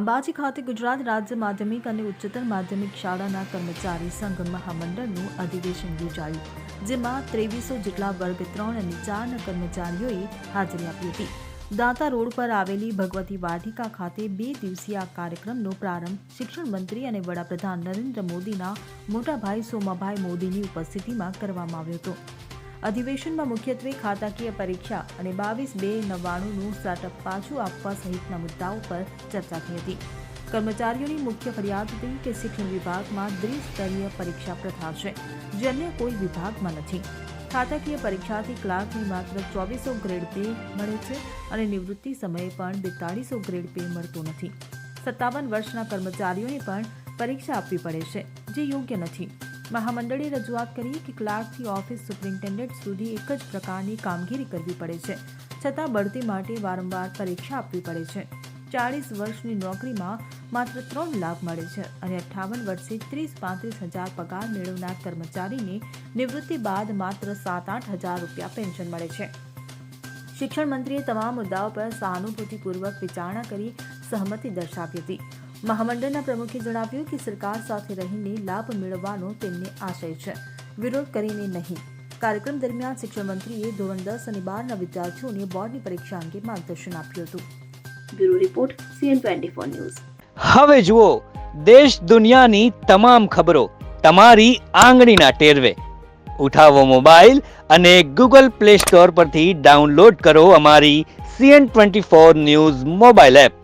અંબાજી ખાતે ગુજરાત રાજ્ય માધ્યમિક અને ઉચ્ચતર માધ્યમિક શાળાના કર્મચારી સંઘ મહામંડળનું અધિવેશન યોજાયું, જેમાં 2300 જેટલા વર્ગ 3 અને 4ના કર્મચારીઓએ હાજરી આપી હતી. દાંતા રોડ પર આવેલી ભગવતી વાટિકા ખાતે 2 દિવસીય આ કાર્યક્રમનો પ્રારંભ શિક્ષણ મંત્રી અને વડાપ્રધાન નરેન્દ્ર મોદીના મોટાભાઈ સોમાભાઈ મોદીની ઉપસ્થિતિમાં કરવામાં આવ્યો હતો. અધિવેશનમાં મુખ્યત્વે ખાતાકીય પરીક્ષા અને 22,299નું સ્ટાર્ટઅપ પાછું આપવા સહિતના મુદ્દાઓ પર ચર્ચા થઈ હતી. કર્મચારીઓની મુખ્ય ફરિયાદ હતી કે શિક્ષણ વિભાગમાં દ્વિસ્તરીય પરીક્ષા પ્રથા છે, જે અન્ય કોઈ વિભાગમાં નથી. ખાતાકીય પરીક્ષાથી ક્લાર્કને માત્ર 2400 ગ્રેડ પે મળે છે અને નિવૃત્તિ સમયે પણ 4200 ગ્રેડ પે મળતો નથી. 57 વર્ષના કર્મચારીઓને પણ પરીક્ષા આપવી પડે છે, જે યોગ્ય નથી. મહામંડળે રજૂઆત કરી કે ક્લાર્કથી ઓફિસ સુપ્રિન્ટેન્ડન્ટ સુધી એક જ પ્રકારની કામગીરી કરવી પડે છે, છતાં બઢતી માટે વારંવાર પરીક્ષા આપવી પડે છે. 40 વર્ષની નોકરીમાં માત્ર 3 લાખ મળે છે અને 58 વર્ષે 30-35 હજાર પગાર મેળવનાર કર્મચારીને નિવૃત્તિ બાદ માત્ર 7-8 હજાર રૂપિયા પેન્શન મળે છે. શિક્ષણ મંત્રીએ તમામ મુદ્દાઓ પર સહાનુભૂતિપૂર્વક વિચારણા કરી સહમતિ દર્શાવી હતી. મહામંડળના પ્રમુખે જણાવ્યું કે સરકાર સાથે રહીને લાભ મેળવવાનો તેમને આશય છે, વિરોધ કરીને નહીં. કાર્યક્રમ દરમિયાન શિક્ષણ મંત્રીએ ધોરણ 10 અને 12ના વિદ્યાર્થીઓને બોર્ડની પરીક્ષા અંગે માર્ગદર્શન આપ્યું હતું. Bureau report CN24 news. હવે જુઓ દેશ દુનિયાની તમામ ખબરો તમારી આંગળીના ટેરવે. ઉઠાવો મોબાઈલ અને Google Play Store પરથી ડાઉનલોડ કરો અમારી CN24 ન્યૂઝ મોબાઈલ એપ.